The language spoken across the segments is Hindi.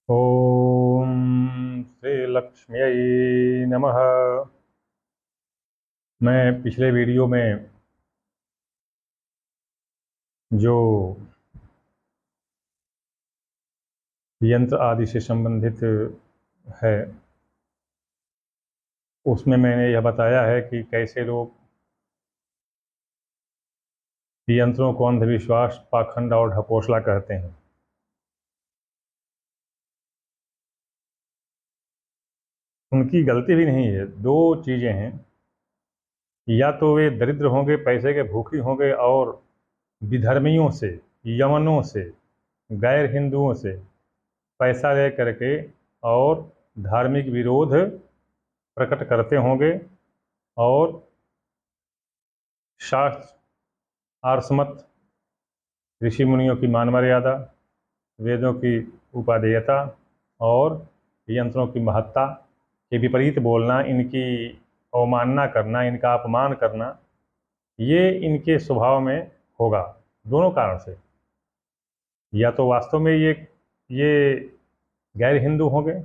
ओम श्री लक्ष्म्यै नमः। मैं पिछले वीडियो में जो यंत्र आदि से संबंधित है उसमें मैंने यह बताया है कि कैसे लोग यंत्रों को अंधविश्वास, पाखंड और ढकोसला कहते हैं। उनकी गलती भी नहीं है। दो चीज़ें हैं, या तो वे दरिद्र होंगे, पैसे के भूखी होंगे और विधर्मियों से, यवनों से, गैर हिंदुओं से पैसा ले करके और धार्मिक विरोध प्रकट करते होंगे और शास्त्र, आर्षमत, ऋषि मुनियों की मान मर्यादा, वेदों की उपादेयता और यंत्रों की महत्ता के विपरीत बोलना, इनकी अवमानना करना, इनका अपमान करना, ये इनके स्वभाव में होगा। दोनों कारण से, या तो वास्तव में ये गैर हिंदू होंगे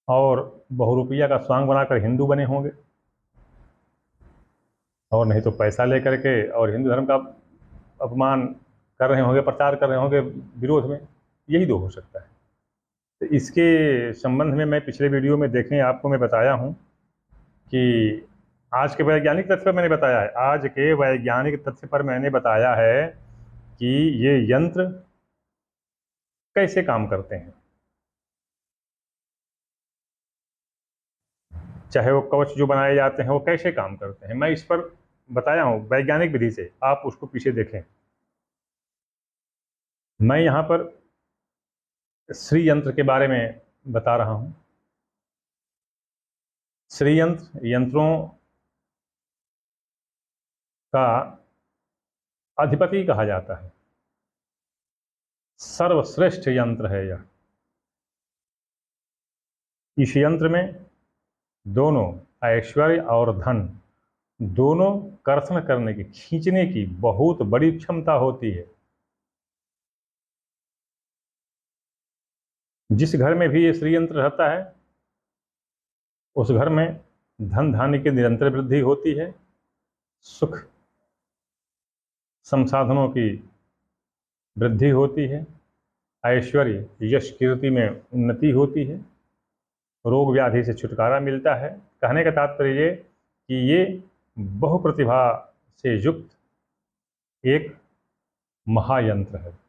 और बहुरूपिया का स्वांग बनाकर हिंदू बने होंगे, और नहीं तो पैसा लेकर के और हिंदू धर्म का अपमान कर रहे होंगे, प्रचार कर रहे होंगे विरोध में। यही दो हो सकता है। तो इसके संबंध में मैं पिछले वीडियो में देखें आपको मैं बताया हूँ कि आज के वैज्ञानिक तथ्य पर मैंने बताया है, आज के वैज्ञानिक तथ्य पर मैंने बताया है कि ये यंत्र कैसे काम करते हैं। चाहे वो कवच जो बनाए जाते हैं वो कैसे काम करते हैं, मैं इस पर बताया हूँ वैज्ञानिक विधि से। आप उसको पीछे देखें। मैं यहाँ पर श्री यंत्र के बारे में बता रहा हूँ। श्री यंत्र यंत्रों का अधिपति कहा जाता है। सर्वश्रेष्ठ यंत्र है यह। इस यंत्र में दोनों ऐश्वर्य और धन दोनों कर्षण करने की, खींचने की बहुत बड़ी क्षमता होती है। जिस घर में भी ये श्री यंत्र रहता है उस घर में धन धान्य की निरंतर वृद्धि होती है, सुख संसाधनों की वृद्धि होती है, ऐश्वर्य यश कीर्ति में उन्नति होती है, रोग व्याधि से छुटकारा मिलता है। कहने का तात्पर्य ये कि ये बहुप्रतिभा से युक्त एक महायंत्र है।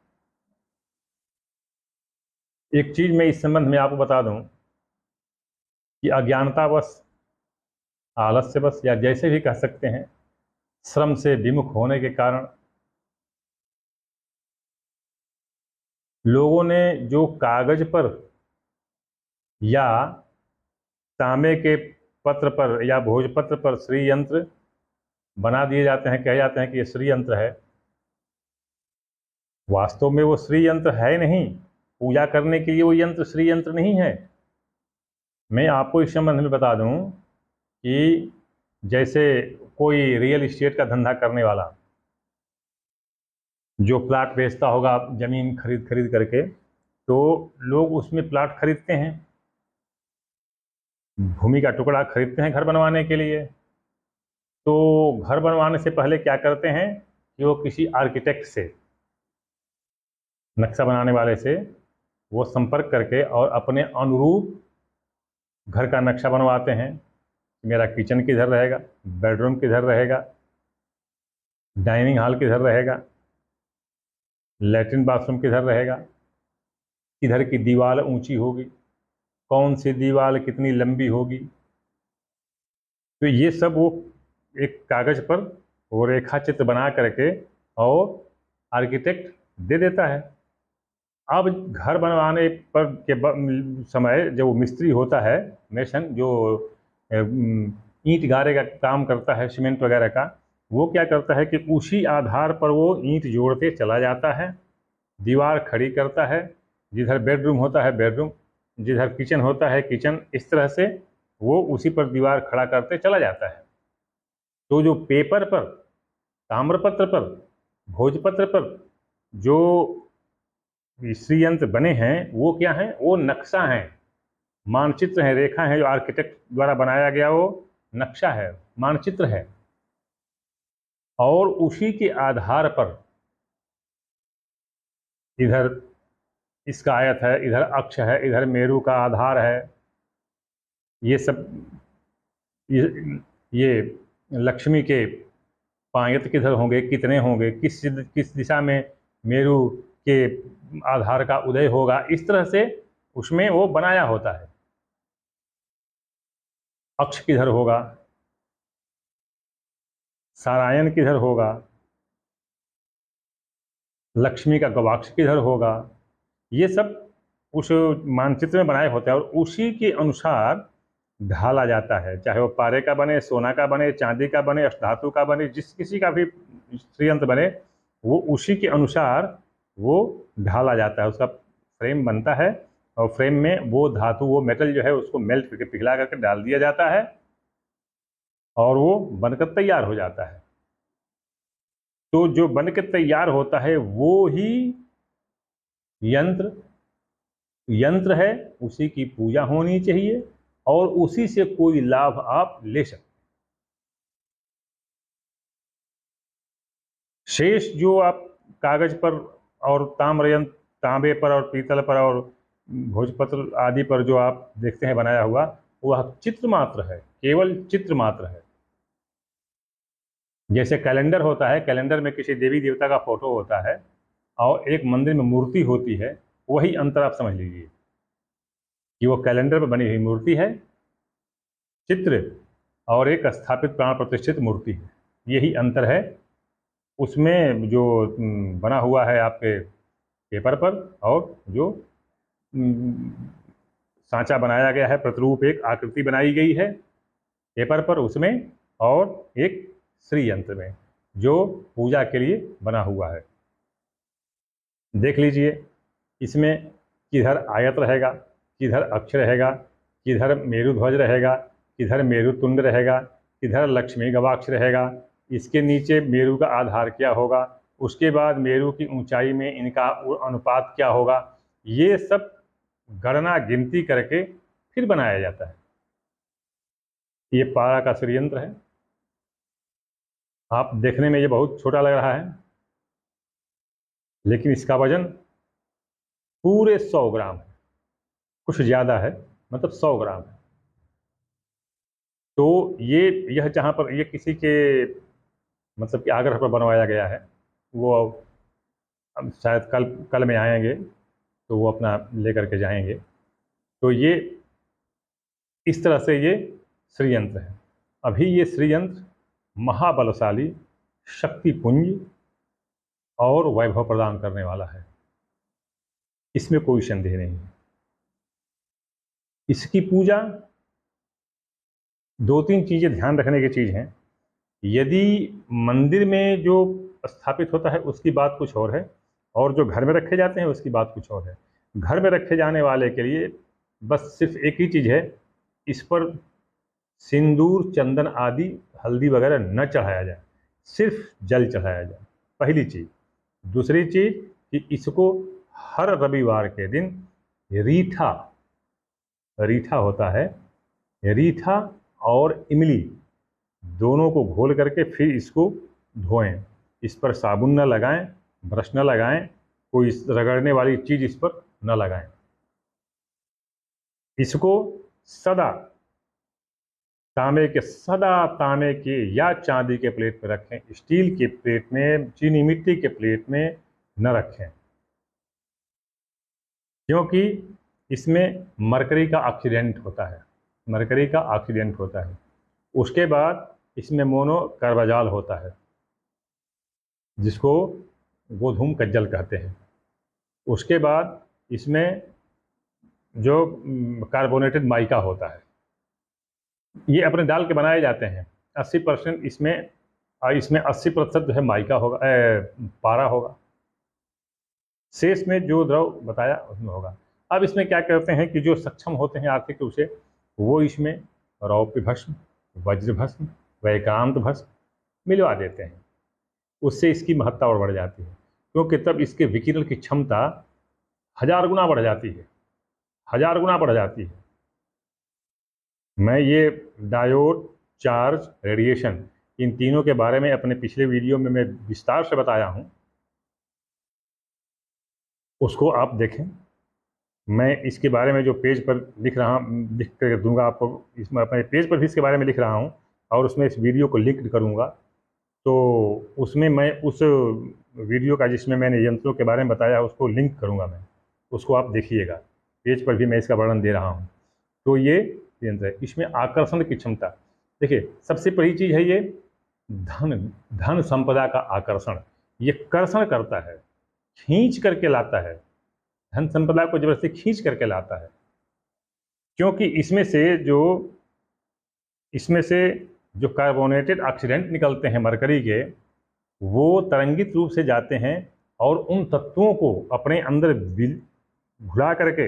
एक चीज मैं इस संबंध में आपको बता दूं कि अज्ञानतावश, आलस्यवश, या जैसे भी कह सकते हैं, श्रम से विमुख होने के कारण लोगों ने जो कागज पर या तांबे के पत्र पर या भोजपत्र पर श्री यंत्र बना दिए जाते हैं, कहे जाते हैं कि ये श्री यंत्र है। वास्तव में वो श्री यंत्र है नहीं। पूजा करने के लिए वो यंत्र श्री यंत्र नहीं है। मैं आपको इस संबंध में बता दूं कि जैसे कोई रियल इस्टेट का धंधा करने वाला जो प्लाट बेचता होगा जमीन खरीद खरीद करके, तो लोग उसमें प्लाट खरीदते हैं, भूमि का टुकड़ा खरीदते हैं घर बनवाने के लिए। तो घर बनवाने से पहले क्या करते हैं कि वो किसी आर्किटेक्ट से, नक्शा बनाने वाले से वो संपर्क करके और अपने अनुरूप घर का नक्शा बनवाते हैं। मेरा किचन किधर रहेगा, बेडरूम किधर रहेगा, डाइनिंग हॉल किधर रहेगा, लेटरिन बाथरूम किधर रहेगा, किधर की दीवार ऊंची होगी, कौन सी दीवार कितनी लंबी होगी। तो ये सब वो एक कागज पर वो रेखा चित्र बना करके और आर्किटेक्ट दे देता है। अब घर बनवाने पर समय जब वो मिस्त्री होता है, मेसन, जो ईंट गारे का काम करता है, सीमेंट वगैरह का, वो क्या करता है कि उसी आधार पर वो ईंट जोड़ते चला जाता है, दीवार खड़ी करता है। जिधर बेडरूम होता है बेडरूम, जिधर किचन होता है किचन, इस तरह से वो उसी पर दीवार खड़ा करते चला जाता है। तो जो पेपर पर, ताम्रपत्र पर, भोजपत्र पर जो श्रीयंत्र बने हैं वो क्या हैं? वो नक्शा हैं, मानचित्र है, रेखा है, जो आर्किटेक्ट द्वारा बनाया गया वो नक्शा है, मानचित्र है। और उसी के आधार पर इधर इसका आयत है, इधर अक्ष है, इधर मेरु का आधार है। ये सब ये लक्ष्मी के पायत किधर होंगे, कितने होंगे, किस दिशा में मेरु के आधार का उदय होगा, इस तरह से उसमें वो बनाया होता है। अक्ष किधर होगा, सारायण किधर होगा, लक्ष्मी का गवाक्ष किधर होगा, ये सब उस मानचित्र में बनाए होते हैं और उसी के अनुसार ढाला जाता है। चाहे वो पारे का बने, सोना का बने, चांदी का बने, अष्टधातु का बने, जिस किसी का भी श्रीयंत्र बने, वो उसी के अनुसार वो ढाला जाता है। उसका फ्रेम बनता है और फ्रेम में वो धातु, वो मेटल जो है उसको मेल्ट करके पिघला करके डाल दिया जाता है और वो बनकर तैयार हो जाता है। तो जो बनकर तैयार होता है वो ही यंत्र यंत्र है, उसी की पूजा होनी चाहिए और उसी से कोई लाभ आप ले सकते। शेष जो आप कागज पर और ताम्रयंत्र, तांबे पर और पीतल पर और भोजपत्र आदि पर जो आप देखते हैं बनाया हुआ, वह चित्र मात्र है, केवल चित्र मात्र है। जैसे कैलेंडर होता है, कैलेंडर में किसी देवी देवता का फोटो होता है और एक मंदिर में मूर्ति होती है, वही अंतर आप समझ लीजिए कि वो कैलेंडर पर बनी हुई मूर्ति है, चित्र, और एक स्थापित प्राण प्रतिष्ठित मूर्ति है, यही अंतर है। उसमें जो बना हुआ है आपके पेपर पर और जो सांचा बनाया गया है, प्रतिरूप एक आकृति बनाई गई है पेपर पर उसमें, और एक श्री यंत्र में जो पूजा के लिए बना हुआ है। देख लीजिए, इसमें किधर आयत रहेगा, किधर अक्ष रहेगा, किधर मेरुध्वज रहेगा, किधर मेरुतुंड रहेगा, किधर लक्ष्मी गवाक्ष रहेगा, इसके नीचे मेरु का आधार क्या होगा, उसके बाद मेरु की ऊंचाई में इनका अनुपात क्या होगा, ये सब गणना गिनती करके फिर बनाया जाता है। ये पारा का श्रीयंत्र है। आप देखने में ये बहुत छोटा लग रहा है, लेकिन इसका वजन पूरे 100 ग्राम है, कुछ ज़्यादा है, मतलब 100 ग्राम है। तो यह जहाँ पर ये किसी के मतलब कि आग्रह पर बनवाया गया है, वो अब शायद कल में आएंगे तो वो अपना लेकर के जाएंगे। तो ये इस तरह से ये श्रीयंत्र है। अभी ये श्रीयंत्र महाबलशाली, शक्तिपुंज और वैभव प्रदान करने वाला है, इसमें कोई संदेह नहीं है। इसकी पूजा 2-3 चीज़ें ध्यान रखने की चीज़ हैं। यदि मंदिर में जो स्थापित होता है उसकी बात कुछ और है, और जो घर में रखे जाते हैं उसकी बात कुछ और है। घर में रखे जाने वाले के लिए बस सिर्फ एक ही चीज़ है, इस पर सिंदूर, चंदन आदि, हल्दी वगैरह न चढ़ाया जाए, सिर्फ जल चढ़ाया जाए, पहली चीज़। दूसरी चीज़ कि इसको हर रविवार के दिन रीठा रीठा होता है, रीठा और इमली दोनों को घोल करके फिर इसको धोएं। इस पर साबुन न लगाएं, ब्रश न लगाएं, कोई रगड़ने वाली चीज़ इस पर न लगाएं। इसको सदा तांबे के या चांदी के प्लेट में रखें, स्टील के प्लेट में, चीनी मिट्टी के प्लेट में न रखें, क्योंकि इसमें मरकरी का ऑक्सीडेंट होता है, मरकरी का ऑक्सीडेंट होता है। उसके बाद इसमें मोनोकार्बाजॉल होता है, जिसको गोधूम कज्जल कहते हैं। उसके बाद इसमें जो कार्बोनेटेड माइका होता है, ये अपने डाल के बनाए जाते हैं। 80% इसमें 80% जो है माइका होगा, पारा होगा, शेष में जो द्रव बताया उसमें होगा। अब इसमें क्या करते हैं कि जो सक्षम होते हैं आर्थिक रूप से, वो इसमें रौप्य भस्म, वज्र भस्म, वैकांत भस्म मिलवा देते हैं। उससे इसकी महत्ता और बढ़ जाती है, क्योंकि तब इसके विकिरण की क्षमता 1000 गुना बढ़ जाती है, 1000 गुना बढ़ जाती है। मैं ये डायोड, चार्ज, रेडिएशन, इन तीनों के बारे में अपने पिछले वीडियो में मैं विस्तार से बताया हूँ, उसको आप देखें। मैं इसके बारे में जो पेज पर लिख कर दूंगा आपको, इसमें अपने पेज पर भी इसके बारे में लिख रहा हूँ और उसमें इस वीडियो को लिंक करूँगा। तो उसमें मैं उस वीडियो का जिसमें मैंने यंत्रों के बारे में बताया उसको लिंक करूँगा, मैं उसको आप देखिएगा। पेज पर भी मैं इसका वर्णन दे रहा हूँ। तो ये यंत्र है, इसमें आकर्षण की क्षमता देखिए। सबसे पहली चीज़ है ये धन संपदा का आकर्षण। ये कर्षण करता है, खींच करके लाता है, धन संपदा को जबरदस्ती खींच करके लाता है। क्योंकि इसमें से जो कार्बोनेटेड ऑक्सीडेंट निकलते हैं मरकरी के, वो तरंगित रूप से जाते हैं और उन तत्वों को अपने अंदर घुला करके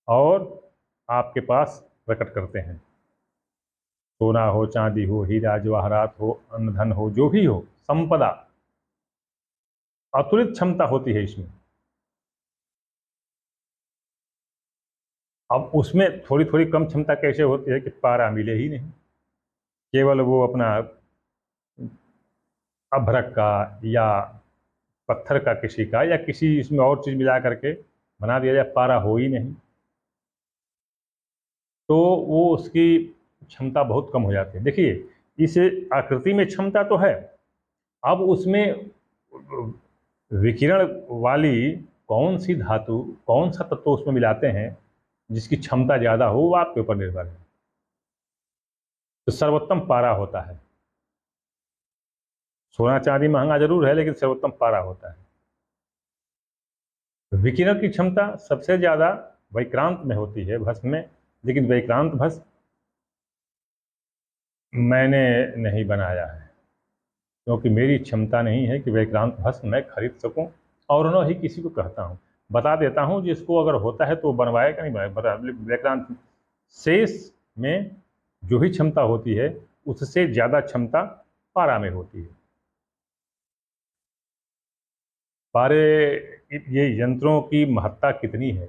और आपके पास प्रकट करते हैं। सोना हो, चांदी हो, हीरा जवाहरात हो, अन्न धन हो, जो भी हो, संपदा, अतुलित क्षमता होती है इसमें। अब उसमें थोड़ी थोड़ी कम क्षमता कैसे होती है कि पारा मिले ही नहीं, केवल वो अपना अभ्रक का या पत्थर का किसी का या किसी इसमें और चीज़ मिला करके बना दिया जाए, पारा हो ही नहीं, तो वो उसकी क्षमता बहुत कम हो जाती है। देखिए, इस आकृति में क्षमता तो है, अब उसमें विकिरण वाली कौन सी धातु, कौन सा तत्व उसमें मिलाते हैं जिसकी क्षमता ज़्यादा हो, वो आपके ऊपर निर्भर है। तो सर्वोत्तम पारा होता है। सोना चांदी महंगा जरूर है, लेकिन सर्वोत्तम पारा होता है। विकिरण की क्षमता सबसे ज़्यादा वैक्रांत में होती है, भस्म में, लेकिन वैक्रांत भस्म मैंने नहीं बनाया है, क्योंकि मेरी क्षमता नहीं है कि वैक्रांत भस्म मैं खरीद सकूं, और न ही किसी को कहता हूं। बता देता हूं, जिसको अगर होता है तो बनवाएगा, नहीं बनवाएगा। वैक्रांत शेष में जो भी क्षमता होती है उससे ज़्यादा क्षमता पारा में होती है। पारे, ये यंत्रों की महत्ता कितनी है,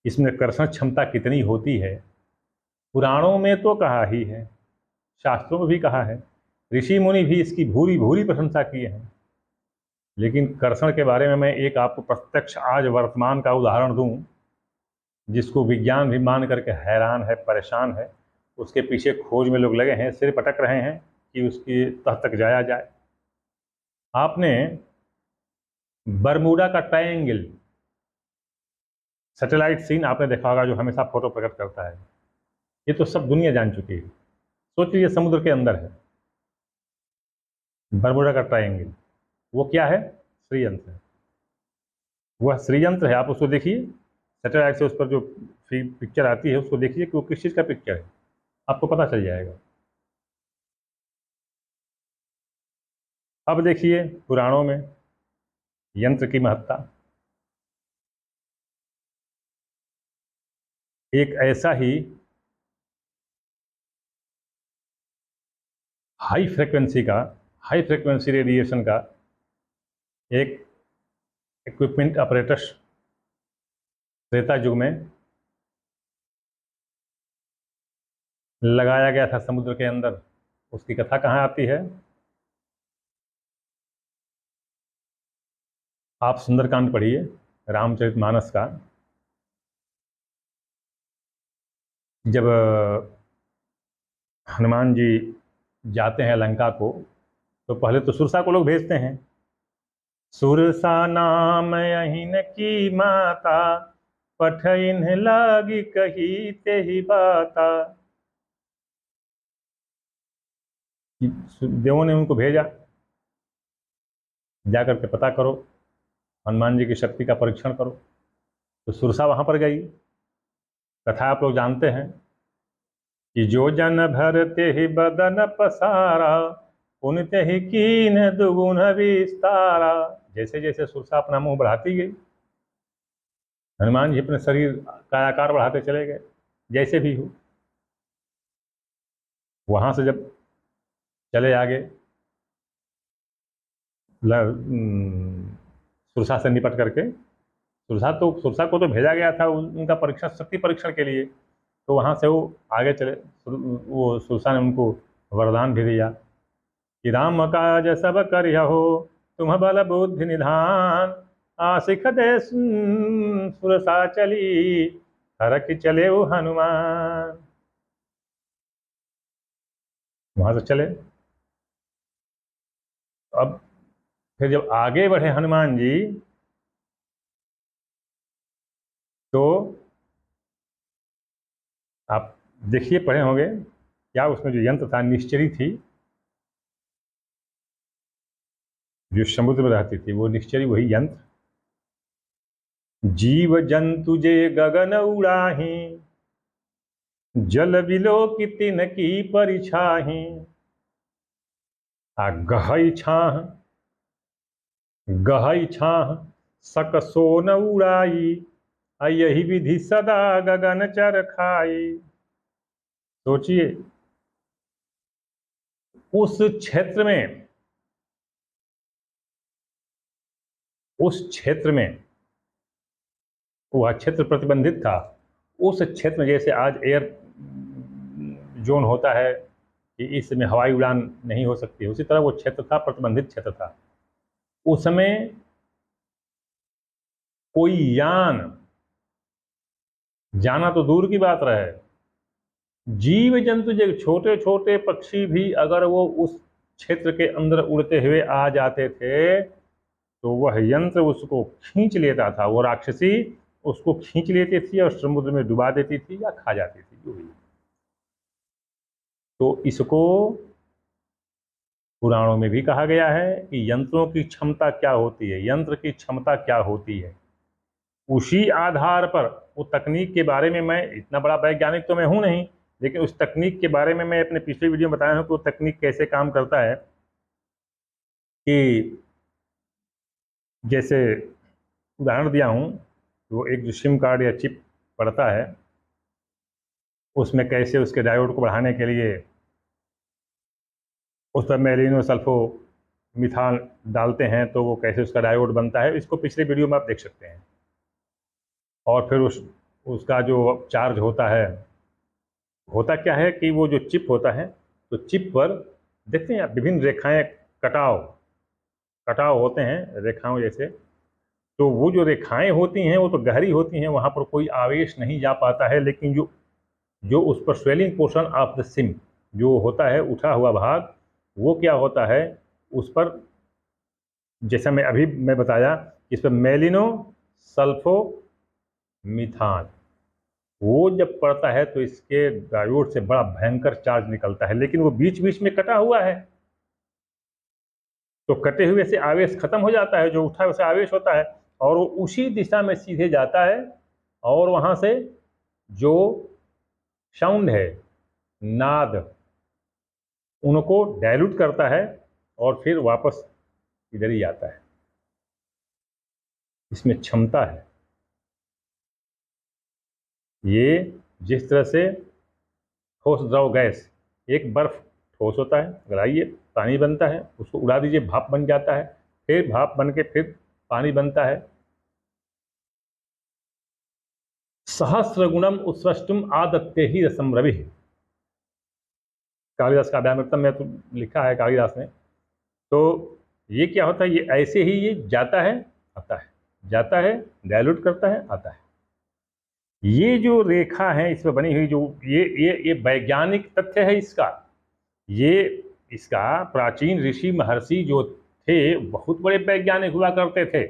इसमें कर्षण क्षमता कितनी होती है, पुराणों में तो कहा ही है, शास्त्रों में भी कहा है, ऋषि मुनि भी इसकी भूरी भूरी प्रशंसा किए हैं। लेकिन कर्षण के बारे में मैं एक आपको प्रत्यक्ष आज वर्तमान का उदाहरण दूं, जिसको विज्ञान भी मान करके हैरान है, परेशान है। उसके पीछे खोज में लोग लगे हैं, सिर पटक रहे हैं कि उसकी तह तक जाया जाए। आपने बरमूडा का ट्रायंगल सैटेलाइट सीन आपने देखा होगा, जो हमेशा फोटो प्रकट करता है। ये तो सब दुनिया जान चुकी है। सोचिए, समुद्र के अंदर है बरमूडा का ट्रायंगल। वो क्या है? श्रीयंत्र है। वह श्रीयंत्र है, आप उसको देखिए, सैटेलाइट से उस पर जो पिक्चर आती है उसको देखिए कि वो किस चीज़ का पिक्चर है, आपको पता चल जाएगा। अब देखिए पुराणों में यंत्र की महत्ता। एक ऐसा ही हाई फ्रिक्वेंसी रेडिएशन का एक इक्विपमेंट अपरेटस त्रेता युग में लगाया गया था समुद्र के अंदर। उसकी कथा कहाँ आती है? आप सुंदरकांड पढ़िए, रामचरितमानस का। जब हनुमान जी जाते हैं लंका को, तो पहले तो सुरसा को लोग भेजते हैं। सुरसा नाम अहिन की माता, पठइन लागी कही ते ही बाता। देवों ने उनको भेजा, जाकर के पता करो, हनुमान जी की शक्ति का परीक्षण करो। तो सुरसा वहां पर गई। कथा आप लोग जानते हैं कि जो जन भरते ही बदन पसारा, पुनित ही कीन दुगुन विस्तारा। जैसे जैसे सुरसा अपना मुंह बढ़ाती गई, हनुमान जी अपने शरीर का आकार बढ़ाते चले गए। जैसे भी हो, वहां से जब चले आगे सुरसा से निपट करके, सुरसा को तो भेजा गया था उनका परीक्षण, शक्ति परीक्षण के लिए, तो वहाँ से वो आगे चले। वो सुरसा ने उनको वरदान भी दिया कि राम काज सब करिहु तुम बल बुद्धि निधान, आशिख दे सुरसा चली हरख चले वो हनुमान। वहां से चले। अब फिर जब आगे बढ़े हनुमान जी, तो आप देखिए, पढ़े होंगे क्या, उसमें जो यंत्र था, निश्चरी थी जो समुद्र में रहती थी, वो निश्चरी वही यंत्र। जीव जंतु जे गगन उड़ाही, जल बिलो की तिन की परिछाही, आ गहई छाह सक सोन उड़ाई, आ यही विधि सदा गगन चर खाई। सोचिए, उस क्षेत्र में, वह क्षेत्र प्रतिबंधित था। उस क्षेत्र में जैसे आज एयर जोन होता है कि इसमें हवाई उड़ान नहीं हो सकती, उसी तरह वो क्षेत्र था, प्रतिबंधित क्षेत्र था। उसमें कोई यान जाना तो दूर की बात रहे, जीव जंतु जो छोटे छोटे पक्षी भी अगर वो उस क्षेत्र के अंदर उड़ते हुए आ जाते थे, तो वह यंत्र उसको खींच लेता था, वो राक्षसी उसको खींच लेती थी और समुद्र में डुबा देती थी या खा जाती थी, जो भी। तो इसको पुराणों में भी कहा गया है कि यंत्रों की क्षमता क्या होती है, यंत्र की क्षमता क्या होती है। उसी आधार पर वो तकनीक के बारे में, मैं इतना बड़ा वैज्ञानिक तो मैं हूं नहीं, लेकिन उस तकनीक के बारे में मैं अपने पिछले वीडियो में बताया हूं कि वो तकनीक कैसे काम करता है। कि जैसे उदाहरण दिया हूं, वो एक जो सिम कार्ड या चिप पड़ता है, उसमें कैसे उसके डायोड को बढ़ाने के लिए उस पर मेलिनो सल्फो मिथाल डालते हैं, तो वो कैसे उसका डायोड बनता है, इसको पिछले वीडियो में आप देख सकते हैं। और फिर उसका जो चार्ज होता है, होता क्या है कि वो जो चिप होता है, तो चिप पर देखते हैं आप विभिन्न रेखाएं, कटाव कटाव होते हैं रेखाओं जैसे। तो वो जो रेखाएं होती हैं वो तो गहरी होती हैं, वहाँ पर कोई आवेश नहीं जा पाता है, लेकिन जो जो उस पर swelling portion of the SIM जो होता है, उठा हुआ भाग, वो क्या होता है उस पर, जैसा मैं बताया, इस पर मेलिनो सल्फो मिथान, वो जब पड़ता है तो इसके डायोड से बड़ा भयंकर चार्ज निकलता है, लेकिन वो बीच बीच में कटा हुआ है, तो कटे हुए से आवेश खत्म हो जाता है, जो उठा है उसे आवेश होता है, और वो उसी दिशा में सीधे जाता है, और वहां से जो साउंड है, नाद, उनको डाइल्यूट करता है और फिर वापस इधर ही आता है। इसमें क्षमता है। ये जिस तरह से ठोस द्रव गैस, एक बर्फ ठोस होता है, गलाइए पानी बनता है, उसको उड़ा दीजिए भाप बन जाता है, फिर भाप बन के फिर पानी बनता है। सहस्र गुणम उत्सृष्टुम आदत्ते ही रसम रवि, कालिदास का काव्यामृतम में तो लिखा है कालिदास ने। तो ये क्या होता है, ये ऐसे ही ये जाता है आता है, जाता है, डायल्यूट करता है, आता है। ये जो रेखा है इस पर बनी हुई, जो ये वैज्ञानिक तथ्य है इसका। ये इसका प्राचीन ऋषि महर्षि जो थे, बहुत बड़े वैज्ञानिक हुआ करते थे,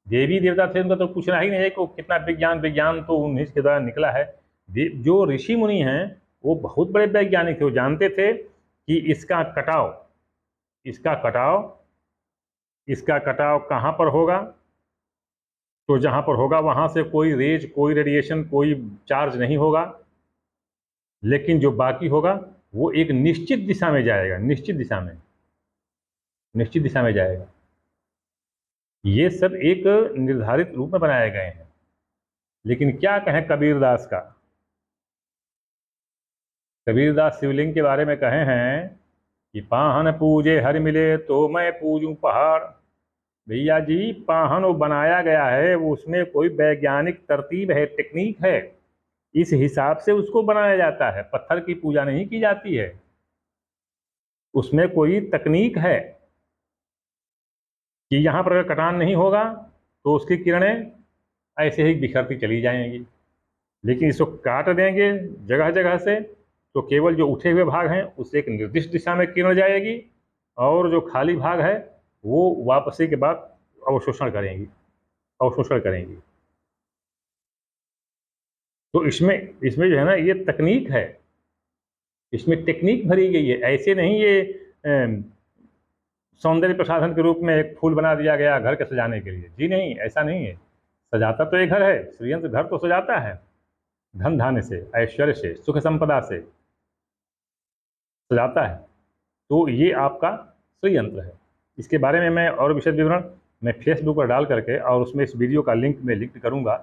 देवी देवता थे, उनका तो पूछना ही नहीं है कि कितना विज्ञान तो उन्हीं के द्वारा निकला है। जो ऋषि मुनि हैं वो बहुत बड़े वैज्ञानिक थे, वो जानते थे कि इसका कटाव इसका कटाव कहाँ पर होगा, तो जहाँ पर होगा वहाँ से कोई रेज, कोई रेडिएशन, कोई चार्ज नहीं होगा, लेकिन जो बाकी होगा वो एक निश्चित दिशा में जाएगा, निश्चित दिशा में जाएगा। ये सब एक निर्धारित रूप में बनाए गए हैं। लेकिन क्या कहें कबीरदास का, कबीरदास शिवलिंग के बारे में कहे हैं कि पाहन पूजे हर मिले तो मैं पूजूं पहाड़, भैया जी, पाहन वो बनाया गया है, वो उसमें कोई वैज्ञानिक तरतीब है, टेक्निक है, इस हिसाब से उसको बनाया जाता है। पत्थर की पूजा नहीं की जाती है, उसमें कोई तकनीक है कि यहाँ पर अगर कटान नहीं होगा तो उसकी किरणें ऐसे ही बिखरती चली जाएंगी, लेकिन इसको काट देंगे जगह जगह से तो केवल जो उठे हुए भाग हैं उससे एक निर्दिष्ट दिशा में किरण जाएगी, और जो खाली भाग है वो वापसी के बाद अवशोषण करेंगी, अवशोषण करेंगी। तो इसमें इसमें जो है ना, ये तकनीक है, इसमें टेक्निक भरी गई है। ऐसे नहीं ये सौंदर्य प्रसाधन के रूप में एक फूल बना दिया गया घर के सजाने के लिए, जी नहीं, ऐसा नहीं है। सजाता तो एक घर है, श्रीयंत्र घर तो सजाता है, धन धान्य से, ऐश्वर्य से, सुख संपदा से सजाता है। तो ये आपका श्रीयंत्र है। इसके बारे में मैं और विशद विवरण मैं फेसबुक पर डाल करके और उसमें इस वीडियो का लिंक मैं लिंक करूँगा,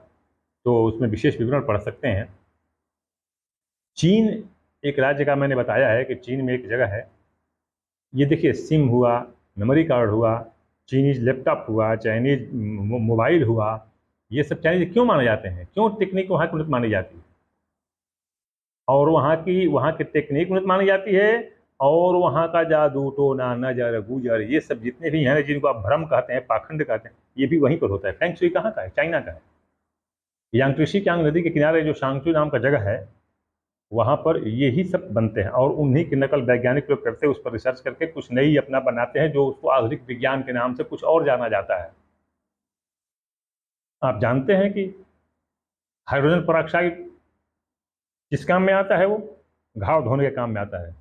तो उसमें विशेष विवरण पढ़ सकते हैं। चीन एक राज्य का मैंने बताया है कि चीन में एक जगह है, ये देखिए सिम हुआ, मेमोरी कार्ड हुआ, चाइनीज लैपटॉप हुआ, चाइनीज मोबाइल हुआ, ये सब चाइनीज क्यों माने जाते हैं, क्यों टेक्निक वहाँ की उन्नत मानी जाती है, और वहाँ की टेक्निक उन्नत मानी जाती है, और वहाँ का जादू टोना नजर गुजर ये सब जितने भी हैं जिनको आप भ्रम कहते हैं, पाखंड कहते हैं, ये भी वहीं पर होता है। फेंग शुई कहाँ का है, चाइना का है। यांगत्से कियांग नदी के किनारे जो शांगचू नाम का जगह है, वहाँ पर यही सब बनते हैं, और उन्हीं की नकल वैज्ञानिक लोग करते हैं, उस पर रिसर्च करके कुछ नई अपना बनाते हैं, जो उसको आधुनिक विज्ञान के नाम से कुछ और जाना जाता है। आप जानते हैं कि हाइड्रोजन पेरोक्साइड किस काम में आता है, वो घाव धोने के काम में आता है।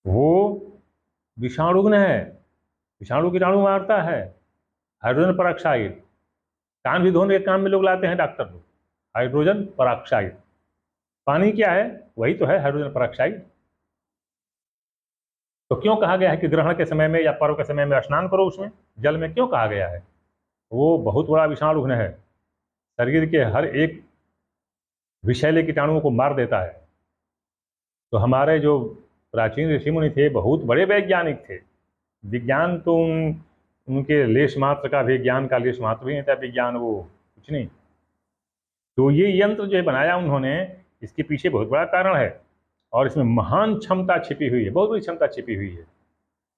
वो विषाणुग्न है, विषाणु कीटाणु मारता है। हाइड्रोजन पेरोक्साइड कान भी धोने के काम में लोग लाते हैं, डॉक्टर लोग। हाइड्रोजन पेरोक्साइड पानी क्या है, वही तो है हाइड्रोजन पेरोक्साइड। तो क्यों कहा गया है कि ग्रहण के समय में या पर्व के समय में स्नान करो उसमें, जल में, क्यों कहा गया है? वो बहुत बड़ा विषाणुघ्न है, शरीर के हर एक विषैले कीटाणुओं को मार देता है। तो हमारे जो प्राचीन ऋषि मुनि थे बहुत बड़े वैज्ञानिक थे। विज्ञान तो उनके लेश मात्र का भी, ज्ञान का लेश मात्र भी नहीं था, विज्ञान वो कुछ नहीं। तो ये यंत्र जो है बनाया उन्होंने, इसके पीछे बहुत बड़ा कारण है, और इसमें महान क्षमता छिपी हुई है, बहुत बड़ी क्षमता छिपी हुई है,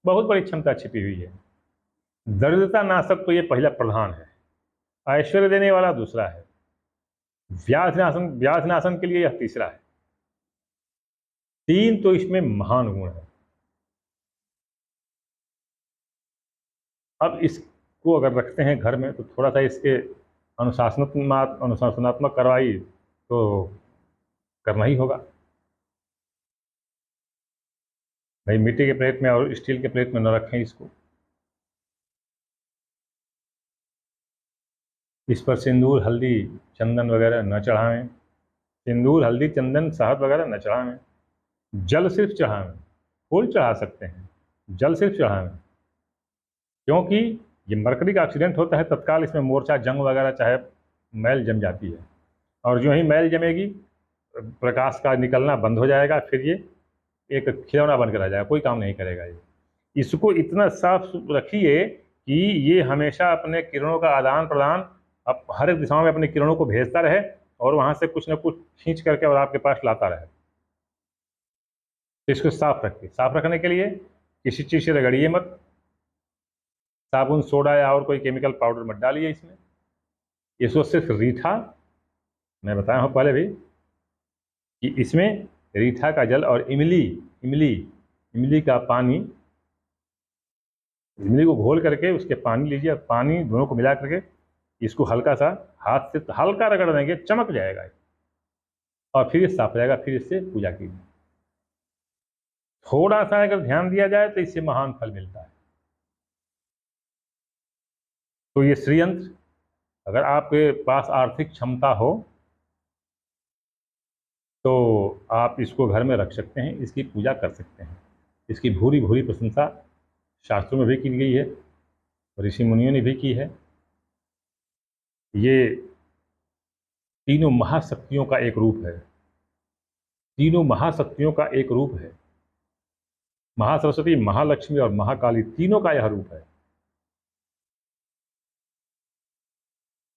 बहुत बड़ी क्षमता छिपी हुई है। दरिद्रता नाशक तो ये पहला प्रधान है, ऐश्वर्य देने वाला दूसरा है, व्याध नाशन के लिए यह तीसरा है। तीन तो इसमें महान गुण है। अब इसको अगर रखते हैं घर में तो थोड़ा सा इसके अनुशासनात्मक कार्रवाई तो करना ही होगा। भाई मिट्टी के प्लेट में और स्टील के प्लेट में न रखें इसको। इस पर सिंदूर हल्दी चंदन वगैरह न चढ़ाएं। सिंदूर हल्दी चंदन शहद वगैरह न चढ़ाएं। जल सिर्फ चढ़ाएं, फूल चढ़ा सकते हैं, जल सिर्फ चढ़ाएं, क्योंकि ये मरकरी का एक्सीडेंट होता है, तत्काल इसमें मोर्चा जंग वगैरह चाहे मैल जम जाती है, और जो ही मैल जमेगी प्रकाश का निकलना बंद हो जाएगा, फिर ये एक खिलौना बनकर रह जाएगा, कोई काम नहीं करेगा ये। इसको इतना साफ रखिए कि ये हमेशा अपने किरणों का आदान प्रदान अब हर एक दिशाओं में अपनी किरणों को भेजता रहे, और वहाँ से कुछ न कुछ खींच करके और आपके पास लाता रहे। तो इसको साफ रखिए। साफ रखने के लिए किसी चीज़ से रगड़िए मत, साबुन सोडा या और कोई केमिकल पाउडर मत डालिए इसमें। इसको सिर्फ रीठा, मैं बताया हूँ पहले भी कि इसमें रीठा का जल और इमली इमली इमली का पानी, इमली को घोल करके उसके पानी लीजिए, और पानी दोनों को मिला करके इसको हल्का सा हाथ से हल्का रगड़ देंगे, चमक जाएगा और फिर ये साफ हो जाएगा। फिर इससे पूजा कीजिए। थोड़ा सा अगर ध्यान दिया जाए तो इससे महान फल मिलता है। तो ये श्रीयंत्र अगर आपके पास आर्थिक क्षमता हो तो आप इसको घर में रख सकते हैं, इसकी पूजा कर सकते हैं। इसकी भूरी भूरी प्रशंसा शास्त्रों में भी की गई है, ऋषि मुनियों ने भी की है। ये तीनों महाशक्तियों का एक रूप है, तीनों महाशक्तियों का एक रूप है। महासरस्वती, महालक्ष्मी और महाकाली तीनों का यह रूप है।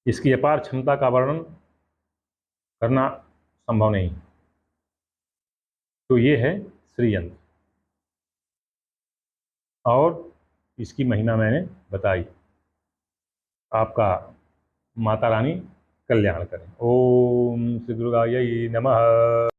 इसकी अपार क्षमता का वर्णन करना संभव नहीं। तो ये है श्री यंत्र और इसकी महिमा मैंने बताई। आपका माता रानी कल्याण करें। ओम श्री दुर्गायै नमः।